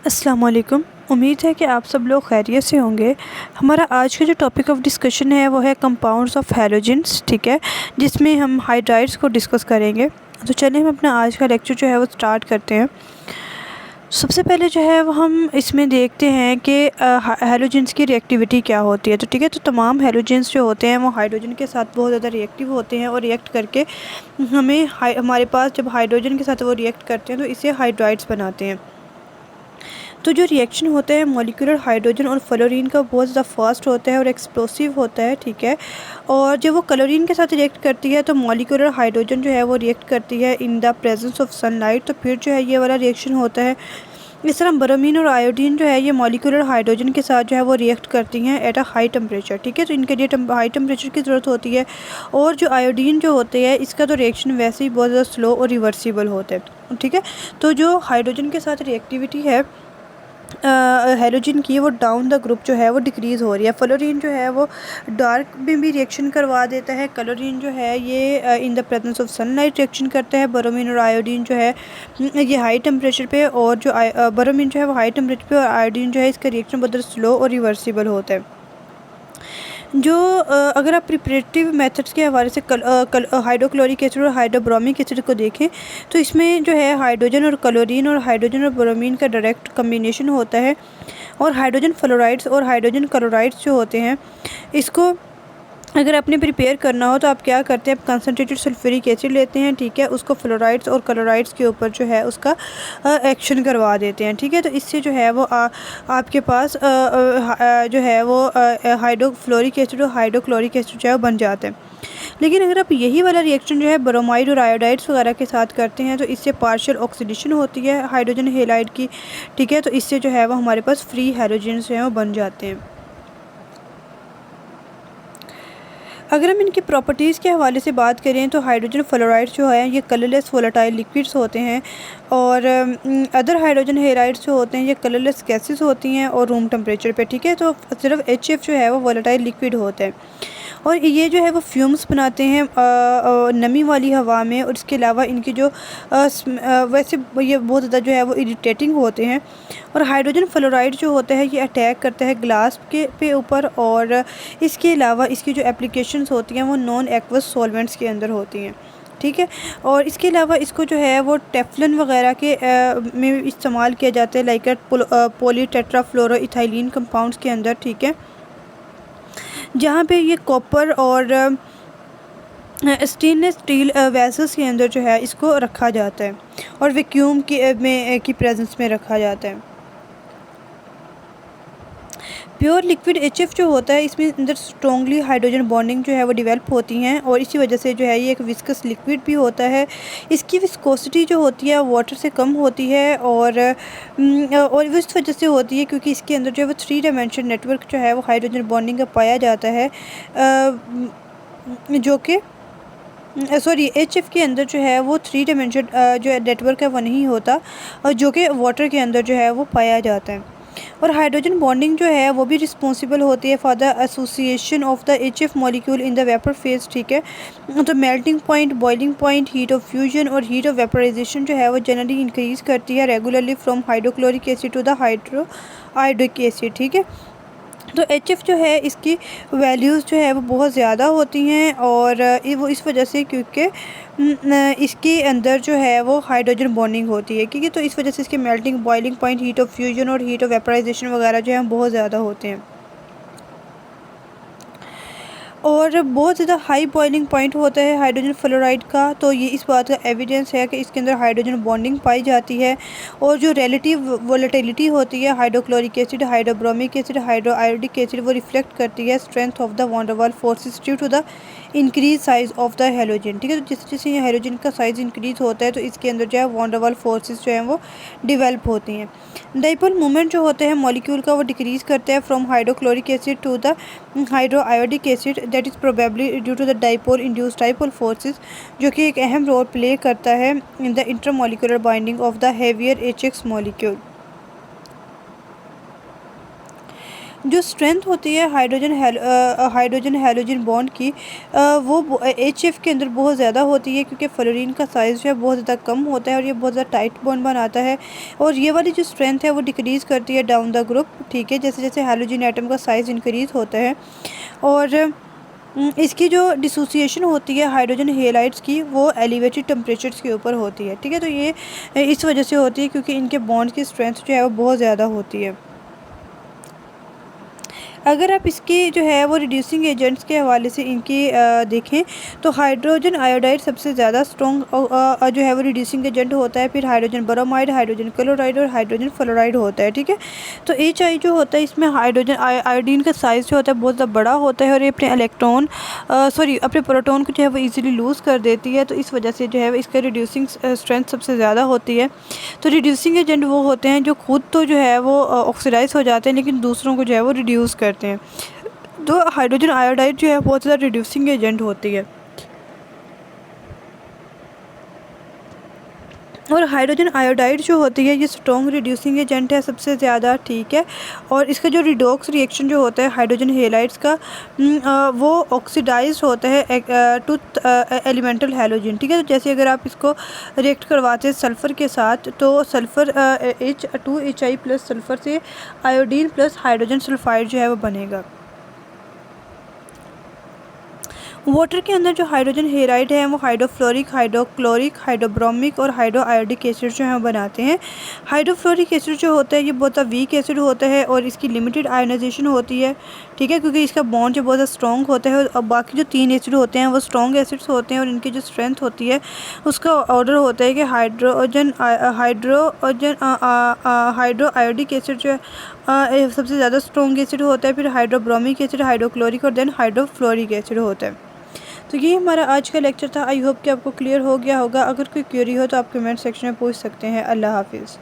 अस्सलाम वालेकुम। उम्मीद है कि आप सब लोग खैरियत से होंगे। हमारा आज का जो टॉपिक ऑफ डिस्कशन है वो है कंपाउंड्स ऑफ हैलोजेंस, ठीक है, जिसमें हम हाइड्राइड्स को डिस्कस करेंगे। तो चलिए हम अपना आज का लेक्चर जो है वो स्टार्ट करते हैं। सबसे पहले जो है वो हम इसमें देखते हैं कि हैलोजेंस की रिएक्टिविटी क्या होती है। तो ठीक है, तो तमाम हैलोजेंस जो होते हैं वो हाइड्रोजन के साथ बहुत ज़्यादा रिएक्टिव होते हैं और रिएक्ट करके हमारे पास जब हाइड्रोजन के साथ वो रिएक्ट करते हैं तो इसे हाइड्राइड्स बनाते हैं। तो जो रिएक्शन होता है मॉलिक्यूलर हाइड्रोजन और फ्लोरीन का बहुत ज़्यादा फास्ट होता है और एक्सप्लोसिव होता है, ठीक है। और जब वो क्लोरीन के साथ रिएक्ट करती है तो मॉलिक्यूलर हाइड्रोजन जो है वो रिएक्ट करती है in the presence of sunlight, तो फिर जो है ये वाला रिएक्शन होता है। इस तरह ब्रोमीन और आयोडीन जो है ये मॉलिक्यूलर हाइड्रोजन के साथ जो है वो रिएक्ट करती हैं एट अ हाई टेम्परेचर, ठीक है। तो इनके लिए हाई टेम्परेचर की ज़रूरत होती है। और जो आयोडीन जो होते हैं इसका तो रिएक्शन वैसे ही बहुत ज़्यादा स्लो और रिवर्सिबल होता है, ठीक है। तो जो हाइड्रोजन के साथ रिएक्टिविटी है हैलोजन की, वो डाउन द ग्रुप जो है वो डिक्रीज़ हो रही है। फ्लोरीन जो है वो डार्क में भी रिएक्शन करवा देता है। क्लोरीन जो है ये in the presence of sunlight reaction करता है। ब्रोमीन और आयोडीन जो है ये हाई टेम्परेचर पे, और जो ब्रोमीन जो है वो हाई टेम्परेचर पे और आयोडीन जो है इसका रिएक्शन बहुत स्लो और रिवर्सिबल होता है। जो अगर आप प्रिपरेटिव मेथड्स के हवाले से हाइड्रोक्लोरिक एसिड और हाइड्रोब्रोमिक एसिड को देखें तो इसमें जो है हाइड्रोजन और क्लोरीन और हाइड्रोजन और ब्रोमीन का डायरेक्ट कम्बिनेशन होता है। और हाइड्रोजन फ्लोराइड्स और हाइड्रोजन क्लोराइड्स जो होते हैं इसको अगर आपने प्रिपेयर करना हो तो आप क्या करते हैं, आप कंसनट्रेटेड सल्फ्यूरिक एसिड लेते हैं, ठीक है। उसको फ्लोराइड्स और क्लोराइड्स के ऊपर जो है उसका एक्शन करवा देते हैं, ठीक है। तो इससे जो है वो आपके पास जो है वो हाइड्रोफ्लोरिक एसिड और हाइड्रोक्लोरिक एसिड जो है वो बन जाते हैं। लेकिन अगर आप यही वाला रिएक्शन जो है ब्रोमाइड और आयोडाइड्स वगैरह के साथ करते हैं तो इससे पार्शियल ऑक्सीडेशन होती है हाइड्रोजन हेलाइड की, ठीक है। तो इससे जो है वो हमारे पास फ्री हैलोजेंस जो हैं वो बन जाते हैं। अगर हम इनकी प्रॉपर्टीज़ के हवाले से बात करें तो हाइड्रोजन फ्लोराइड्स जो है ये कलरलेस वोलेटाइल लिक्विड्स होते हैं। और अदर हाइड्रोजन हेलाइड्स जो होते हैं ये कलरलेस गैसेस होती हैं और रूम टेम्परेचर पे, ठीक है। तो सिर्फ HF जो है वो वोलेटाइल लिक्विड होता है। और ये जो है वो फ्यूम्स बनाते हैं नमी वाली हवा में। और इसके अलावा इनकी जो वैसे ये बहुत ज़्यादा जो है वो इरिटेटिंग होते हैं। और हाइड्रोजन फ्लोराइड जो होता है ये अटैक करता है ग्लास पे ऊपर। और इसके अलावा इसकी जो एप्लीकेशंस होती हैं वो नॉन एक्वस सॉल्वेंट्स के अंदर होती हैं, ठीक है। और इसके अलावा इसको जो है वो टेफ्लन वगैरह के में इस्तेमाल किया जाता है, लाइक पॉलीटेट्राफ्लोरो इथाइलिन कंपाउंड्स के अंदर, ठीक है, जहाँ पे ये कॉपर और स्टेनलेस स्टील वेसल्स के अंदर जो है इसको रखा जाता है और वैक्यूम की प्रेजेंस में रखा जाता है। प्योर लिक्विड HF जो होता है इसमें अंदर स्ट्रॉन्गली हाइड्रोजन बॉन्डिंग जो है वो डेवलप होती हैं और इसी वजह से जो है ये एक विस्कस लिक्विड भी होता है। इसकी विस्कोसिटी जो होती है वाटर से कम होती है और इस वजह से होती है क्योंकि इसके अंदर जो है वो 3 डायमेंशन नेटवर्क जो है वो हाइड्रोजन बॉन्डिंग का पाया जाता है, जो कि सॉरी HF के अंदर जो है वो 3 डायमेंशन जो नेटवर्क है वो नहीं होता, और जो कि वाटर के अंदर जो है वो पाया जाता है। और हाइड्रोजन बॉन्डिंग जो है वो भी रिस्पॉन्सिबल होती है for the association of the HF molecule in the vapour phase, ठीक है। तो melting point, boiling point, heat of fusion और हीट ऑफ वेपराइजेशन जो है वो जनरली इंक्रीज़ करती है regularly from hydrochloric acid to the hydroiodic acid, ठीक है। तो HF जो है इसकी वैल्यूज़ जो है वो बहुत ज़्यादा होती हैं और वो इस वजह से क्योंकि इसके अंदर जो है वो हाइड्रोजन बॉन्डिंग होती है, ठीक है। तो इस वजह से इसके melting, boiling point, heat of fusion और हीट ऑफ वेपराइजेशन वगैरह जो है बहुत ज़्यादा होते हैं और बहुत ज़्यादा हाई बॉइलिंग पॉइंट होता है हाइड्रोजन फ्लोराइड का। तो ये इस बात का एविडेंस है कि इसके अंदर हाइड्रोजन बॉन्डिंग पाई जाती है। और जो रिलेटिव वोलेटिलिटी होती है hydrochloric acid, hydrobromic acid, hydroiodic acid, वो रिफ्लेक्ट करती है strength of the van der Waals forces due to the increase size of the halogen, ठीक है। तो जैसे जैसे ये हैलोजन का साइज़ इंक्रीज होता है तो इसके अंदर जो है वॉन डर वाल फोर्सेस जो हैं वो डिवेल्प होती हैं। डाइपोल मोमेंट जो होते हैं मॉलिक्यूल का वो डिक्रीज़ करता है from hydrochloric acid to the hydroiodic acid, that is probably due to the dipole induced dipole forces, जो कि एक अहम रोल प्ले करता है in the intermolecular binding of the heavier HX molecule. जो स्ट्रेंथ होती है हाइड्रोजन हैलोजन बॉन्ड की वो HF के अंदर बहुत ज़्यादा होती है, क्योंकि फ्लोरीन का साइज़ जो है बहुत ज़्यादा कम होता है और ये बहुत ज़्यादा टाइट बॉन्ड बनाता है। और ये वाली जो स्ट्रेंथ है वो डिक्रीज़ करती है डाउन द ग्रुप, ठीक है, जैसे जैसे हैलोजन एटम का साइज़ इंक्रीज़ होता है। और इसकी जो डिसोसिएशन होती है हाइड्रोजन हेलाइड्स की वो एलिवेटेड टेम्परेचर्स के ऊपर होती है, ठीक है। तो ये इस वजह से होती है क्योंकि इनके बॉन्ड की स्ट्रेंथ जो है वो बहुत ज़्यादा होती है। अगर आप इसकी जो है वो रिड्यूसिंग एजेंट्स के हवाले से इनकी देखें तो हाइड्रोजन आयोडाइड सबसे ज़्यादा स्ट्रॉन्ग जो है वो रिड्यूसिंग एजेंट होता है। फिर हाइड्रोजन ब्रोमाइड, हाइड्रोजन क्लोराइड और हाइड्रोजन फ्लोराइड होता है, ठीक है। तो HI जो होता है इसमें हाइड्रोजन आयोडीन का साइज़ जो होता है बहुत ज़्यादा बड़ा होता है और ये अपने प्रोटॉन को जो है वो ईजिली लूज़ कर देती है। तो इस वजह से जो है इसका रिड्यूसिंग स्ट्रेंथ सबसे ज़्यादा होती है। तो रिड्यूसिंग एजेंट वो होते हैं जो खुद तो जो है वो ऑक्सीडाइज हो जाते हैं लेकिन दूसरों को जो है वो रिड्यूस करते हैं। तो हाइड्रोजन आयोडाइड जो है बहुत ज़्यादा रिड्यूसिंग एजेंट होती है। और हाइड्रोजन आयोडाइड जो होती है ये स्ट्रॉन्ग रिड्यूसिंग एजेंट है सबसे ज़्यादा, ठीक है। और इसका जो रिडॉक्स रिएक्शन जो होता है हाइड्रोजन हेलाइड्स का वो ऑक्सीडाइज होता है टू एलिमेंटल हैलोजन, ठीक है। तो जैसे अगर आप इसको रिएक्ट करवाते हैं सल्फ़र के साथ तो सल्फ़र H2HI प्लस सल्फ़र से आयोडीन प्लस हाइड्रोजन सल्फाइड जो है वो बनेगा। वाटर के अंदर जो हाइड्रोजन हेलाइड है वो हाइड्रोफ्लोरिक, हाइड्रोक्लोरिक, हाइड्रोब्रोमिक और हाइड्रो आयोडिक एसिड जो है बनाते हैं। हाइड्रोफ्लोरिक एसिड जो होता है ये बहुत वीक एसिड होता है और इसकी लिमिटेड आयोनाइजेशन होती है, ठीक है, क्योंकि इसका बॉन्ड जो बहुत ज़्यादा स्ट्रॉन्ग होता है। और बाकी जो 3 एसिड होते हैं वो स्ट्रॉन्ग एसिड्स होते हैं और इनकी जो स्ट्रेंथ होती है उसका ऑर्डर होता है कि हाइड्रो आयोडिक एसिड जो है सबसे ज़्यादा स्ट्रॉन्ग एसिड होता है। फिर हाइड्रोब्रोमिक एसिड, हाइड्रोक्लोरिक और देन हाइड्रोफ्लोरिक एसिड होता है। तो ये हमारा आज का लेक्चर था। आई होप कि आपको क्लियर हो गया होगा। अगर कोई क्वेरी हो तो आप कमेंट सेक्शन में पूछ सकते हैं। अल्लाह हाफिज़।